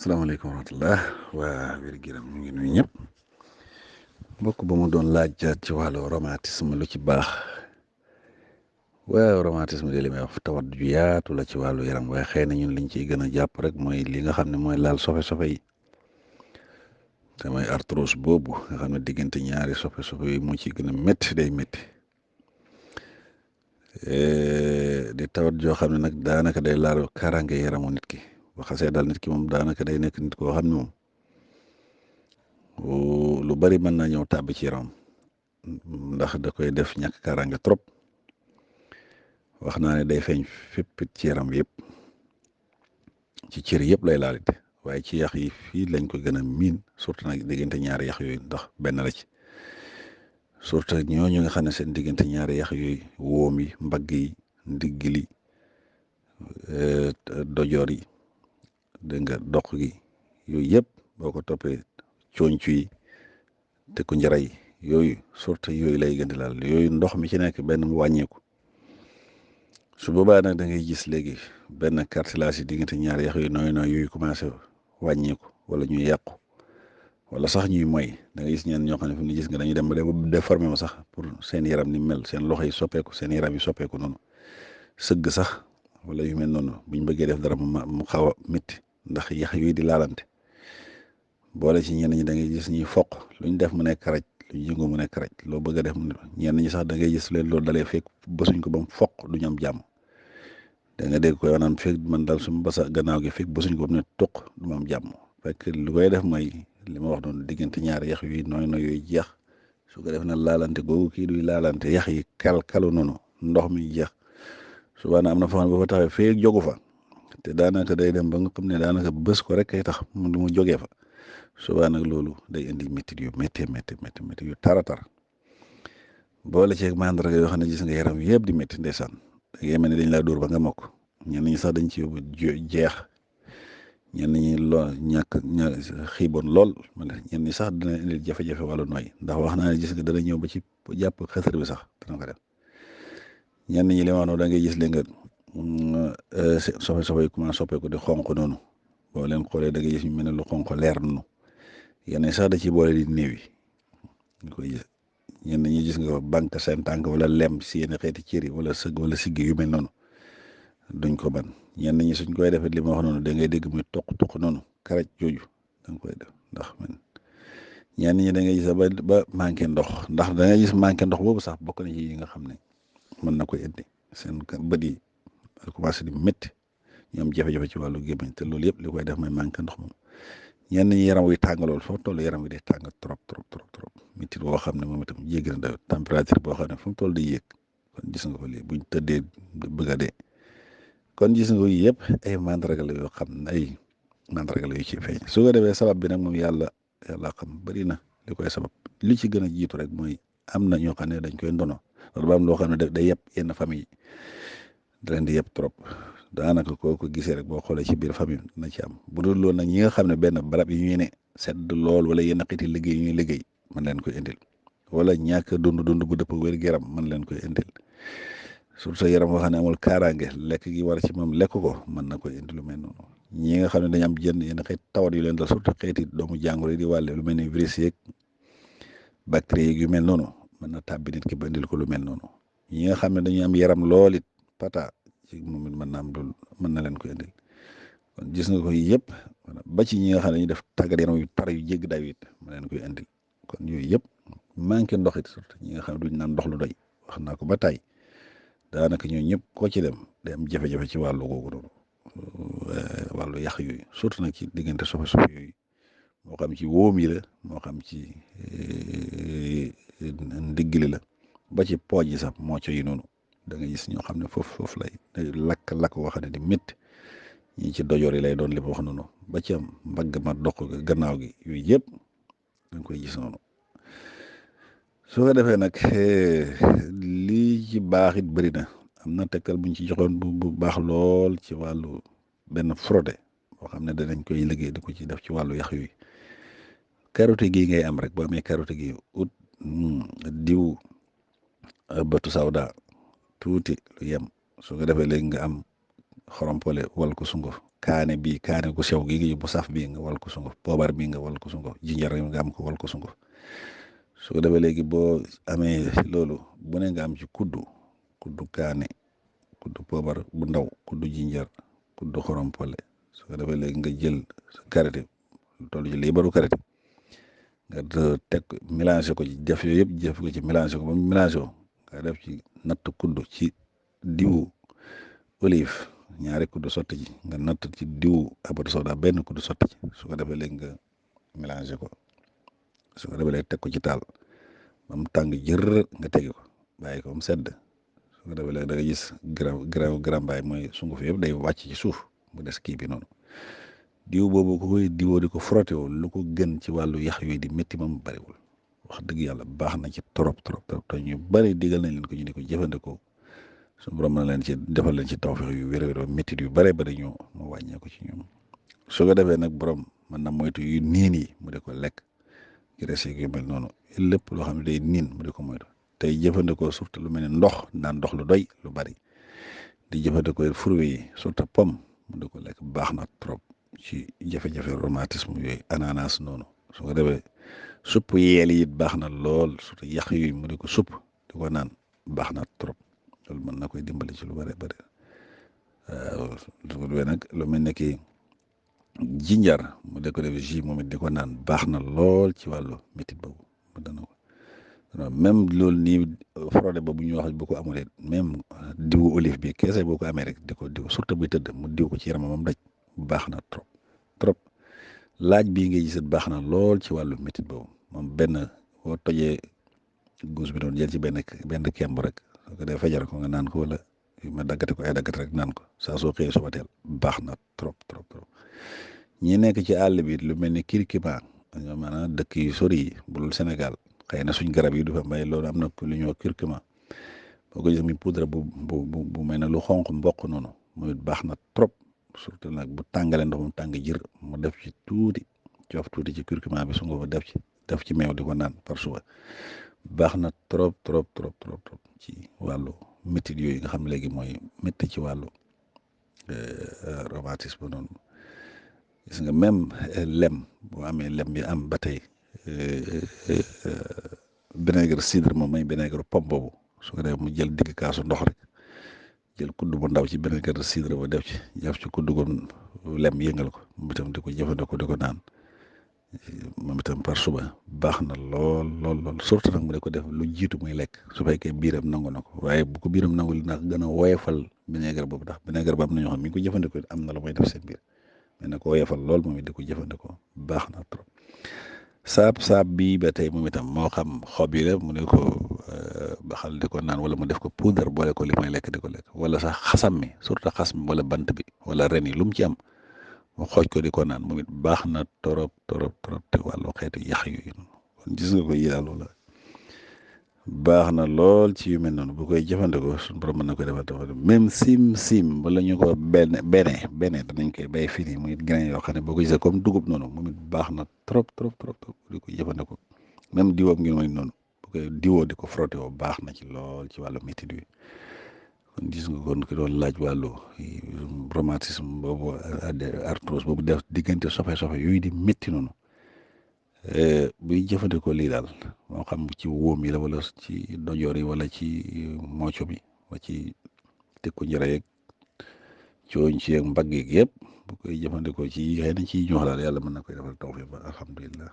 salaamaaleykum wa rahmatulah waa wér-gu-yaram ñu ngi nuyu ñëpp mbokk ba mu doon laaj ci wàllu rhumatisme lu ci baax waaw rhumatisme de li may wax tawat ju yaatu la ci wàllu yaram waaye xëy na ñun liñ ciy gën a jàpp rek mooy li nga xam ne mooy laal sofe-sofe yi te mooy arthrose boobu nga xam ne diggante ñaari sofe-sofe yi moo ci gën a métti day métti di tawat joo xam ne nag daanaka day laal kaaraange yaramu nit ki. bu xasee dal nit ki moom daanaka day nekk nit koo xam ne moom lu bari mën na ñëw tàbbi ci yaram ndax da koy def ñàkk kaaraange trop wax naa ne day feeñ fépp ci yaram yëpp ci cër yëpp lay laalit waaye ci yax yi fii lañ ko gën a miin surtout nag diggante ñaari yax yooyu ndax benn la ci surtout ñooñu nga xam ne seen diggante ñaari yax yooyu wóom yi mbagg yi ndigg li dojoor yi dégg nga doq gi yooyu yëpp boo ko toppee cooncu yi te ku njara yi yooyu surtout yooyu lay gën di laal yooyu ndox mi ci nekk benn mu wàññeeku su boobaa nag da ngay gis léegi benn cartilage yi diggante ñaari yax yu nooy yooyu commencé wàññeeku wala ñuy yàqu wala sax ñuy moy da ngay gis ñenn ñoo xam ne fi mu gis nga dañuy dem ba déformé wu sax pour seen yaram ni mel seen loxo yi soppeeku seen yaram yi soppeeku noonu sëgg sax wala yu mel noonu buñ bëggee def dara mu xaw a métti ndax yax yooyu di laalante boole ci ñenn ñi da ngay gis ñuy foq luñ def mu nekk karaj luñ yëngu mu nekk karaj loo bëgg a def ñenn ñi sax da ngay gis leen loolu dalee fekk bësuñ ko ba mu foq duñu am jàmm da nga dégg koy wanaan fekk man daal suma basa gannaaw gi fekk bësuñ ko ba mu ne tuq du ma am jàmm fekk lu koy def mooy li ma wax noonu diggante ñaari yax yooyu nooy yooyu jeex su ko def na laalante googu kii duy laalante yax yi kalu noonu ndox mi jeex subaana am na foo xam ne ba fa taxee feeg jogu fa te daanaka day dem ba nga xam ne daanaka bës ko rek kay tax mu jógee fa subaa nag loolu day indi métti yu métti yu tara boole ceeg mandarga yoo xam ne gis nga yaram yëpp di métti ndeysaan da ngay mel ni dañ laa dóor ba nga mokk ñenn ñi sax dañ ci yóbbu jeex ñenn ñi xiiboon lool ñenn ñi sax dina indil jafe-jafe wàllu nooy ndax wax naa ne gis nga dana ñëw ba ci jàpp xëtër bi sax dana ko def ñenn ñi li ma wax noonu da ngay gis léegi sofe yi commencé soppeeku di xonq noonu boo leen xoolee da ngay gis ñu mel ne lu xonq leer noonu yenn sax da ciy boole di néew yi ñu koy gis ñenn ñi gis nga banque seen tànk wala lem si yenn xeeti cër yi wala sëgg wala siggi yu mel noonu duñ ko ban ñenn ñi suñ koy defee li ma wax noonu da ngay dégg muy toq noonu karaj jooju da nga koy def ndax man ñenn ñi da ngay gis ba manqué ndox ndax da ngay gis manqué ndox boobu sax bokk na ci yi nga xam ne mën na koy indi seen bët yi commencé di métti ñu am jafe-jafe ci wàllu gémmiñ te loolu yëpp li koy def mooy manqué ndox moom ñenn ñi yaram wi tàng lool foofu toll yaram wi day tàng trop métti boo xam ne moom itam jéggi na dayo température boo xam ne fu mu toll di yéeg kon gis nga ko lii buñ tëddee bëgg a dee kon gis nga ko yëpp ay mandarga la yoo xam ne ay mandarga la yu ci feeñ su ko defee sabab bi nag moom yàlla xam bëri na li koy sabab li ci gën a jiitu rek mooy am na ñoo xam ne dañ koy ndono loolu ba am loo xam ne day yëpp yenn famille da leen di yëpp trop daanaka koo ko gisee rek boo xoolee ci biir famille na ci am bu dul loolu nag ñi nga xam ne benn barab yi ñuy ne sedd lool wala yenn xeeti liggéey yu ñuy liggéey mën leen koy indil wala ñàkk dund bu dëpp wér-gu-yaram mën leen koy indil surtout yaram boo xam ne amul kaaraange lekk gi war ci moom lekk ko mën na koy indi lu mel noonu ñi nga xam ne dañu am yenn xeet tawat yu leen dal surtout xeeti doomu jàngoro yi di wàlle lu mel ni virus yeeg bactéries yeeg yu mel noonu mën na tàbbi nit ki ba indil ko lu mel noonu ñi nga xam ne dañuy am yaram lool it pata ci moom it mën na am loolu mën na leen ko indil kon gis nga ko yëpp ba ci ñi nga xam ne dañuy def tàggat yaram yu tar yu jégg daw it mën leen koy indil kon yooyu yëpp manqué ndox it surtout ñi nga xam ne duñ naan ndox lu doy wax naa ko ba tey daanaka ñooñu ñëpp koo ci dem day am jafe-jafe ci wàllu googu noonu wàllu yàq yooyu surtout nag ci diggante sofe yooyu moo xam ci wóom yi la moo xam ci ndigli la ba ci pooj yi sax moo yi noonu da nga gis ñoo xam ne foofu lay lakk woo xam ne di métti ñi ci dojoor yi lay doon li ma wax noonu ba ci am mbagg ma doq gannaaw gi yooyu yëpp da nga koy gis noonu su ko defee nag lii ci baax it bëri na am na tegtal buñ ci joxoon bu baax lool ci wàllu benn frotté boo xam ne danañ koy liggéey di ko ci def ci wàllu yax yooyu carotte gi ngay am rek boo amee carotte gi ut diw bëtu sawda tuuti lu yem su ko defee léegi nga am xorompole wal ko sunguf kaane bii kaane gu sew gi bu saf bii nga wal ko sunguf poobar bii nga wal ko sunguf jinjar nga am ko wal ko sunguf su ko defee léegi boo amee loolu bu ne nga am ci kuddu kaane kuddu poobar bu ndaw kuddu jinjar kuddu xorom pole su ko defee léegi nga jël karité toll ci liibaru karité nga teg mélangé ko ci def yooyu yëpp def ko ci mélangé ko ba mu mélangé ko nga def ci natt kuddu ci diwu olive ñaari kuddu sotti ci nga natt ci diwu abatu soda benn kuddu sotti ci su ko defee léegi nga mélangé ko su ko defee léegi teg ko ci taal ba mu tàng jër nga tegi ko bàyyi ko mu sedd su ko defee léegi da nga gis grambaay mooy sunguf yëpp day wàcc ci suuf mu des kii bi noonu diw boobu ku koy diwoo di ko frotté woo lu ko gën ci wàllu yax yooyu di métti moom bariwul wax dëgg yàlla baax na ci trop te ñu bari digal nañ leen ko ñu di ko jëfandikoo suñu borom na leen ci defal leen ci tawfeex yu wér-wér métti yu bare bari ñu mu wàññeeku ci ñoom su ko defee nag borom mën na moytu yu niin yi mu di ko lekk graisse yu mel noonu lépp loo xam ne day niin mu di ko moytu tey jëfandikoo surtout lu mel ne ndox naan ndox lu doy lu bari di jëfandikoo fruits yi surtout pomme mu di ko lekk baax na trop ci jafe-jafe rhumatisme yooyu ananas noonu su ko defee supp yeel yi baax na lool surtout yàq yooyu mu di ko supp di ko naan baax na trop loolu mën na koy dimbali ci lu bare bare waaw su ko defee nag lu mel ne ki jinjar mu di ko def jus moom it di ko naan baax na lool ci wàllu métit boobu mu dana ko même loolu nii frode ba bu ñu wax bu ko amulee même diwu olive bi keese boo ko amee rek di ko diw surtout buy tëdd mu diw ko ci yaramam moom daj baax na trop laaj bii ngay gis baax na lool ci wàllu métit boobu moom benn boo tojee guus bi doon jël ci benn kemb rek soo ko dee fajar ko nga naan ko wala ma daggate ko ay daggate rek naan ko saa soo xëyee suba teel baax na trop ñi nekk ci àll bi lu mel ni kirkima ñoo maanaam dëkk yu sori yi bulul Sénégal xëy na suñ garab yi du fa may loolu am na lu ñuy wax curcuma boo ko gis muy poudre bu mel ne lu xonq mboq noonu moom it baax na trop surtout nag bu tàngalee ndox mu tàng jër mu def ci tuuti coof tuuti ci curcuma bi su nga ko def ci meew di ko naan par suba baax na trop ci wàllu métit yooyu nga xam léegi mooy métti ci wàllu rhumatisme noonu gis nga même lem boo amee lem bi am ba tey vinaigre cidre moom may vinaigre pomme boobu su ko defee mu jël digg kaasu ndox rek jël kudd bu ndaw ci vinaigre cidre ba def ci kudd gu lem yëngal ko moom itam di ko jëfandikoo di ko naan moom itam par suba baax na lool surtout nag mu di ko def lu jiitu muy lekk su fekkee biiram nangu na ko waaye bu ko biiram nangu li nag gën a woyefal vinaigre boobu ndax vinaigre ba am na ñoo xam mi ngi ko jëfandikoo am na la mooy def seen biir mais na ko woyefal lool moom it di ko jëfandikoo baax na trop saab bii ba tey moom itam moo xam xob yi la mu ne ko baxal di ko naan wala mu def ko poudre boole ko li may lekk di ko lekk wala sax xasam mi surtout xas mi wala bant bi wala ren yi lu mu ci am mu xooj ko di ko naan moom it baax na torop te wàllu xeetu yax yooyu noonu kon gis nga ko yi daal wala baax na lool ci yu mel noonu bu koy jëfandikoo suñu borom mën na koy defal même sim wala ñu ko bene danañ koy bay fii nii muy grain yoo xam ne boo ko gisee comme dugub noonu moom it baax na trop di ko jëfandikoo même diwoom ngi mooy noonu bu koy diwoo di ko frotté woo baax na ci lool ci wàllu métit wi kon gis nga kon ki doon laaj wàllu rhumatisme boobu arthrose boobu def diggante sofe yooyu di métti noonu buy jëfandikoo lii daal moo xam ci wóom yi la wala ci dojoor yi wala ci mooco bi wa ci tekku njëre yeeg cooñ ci yeeg mbagg yeeg yëpp bu koy jëfandikoo ci xëy na ci ñoo daal yàlla mën na koy defal tawfiq ba alhamdulilah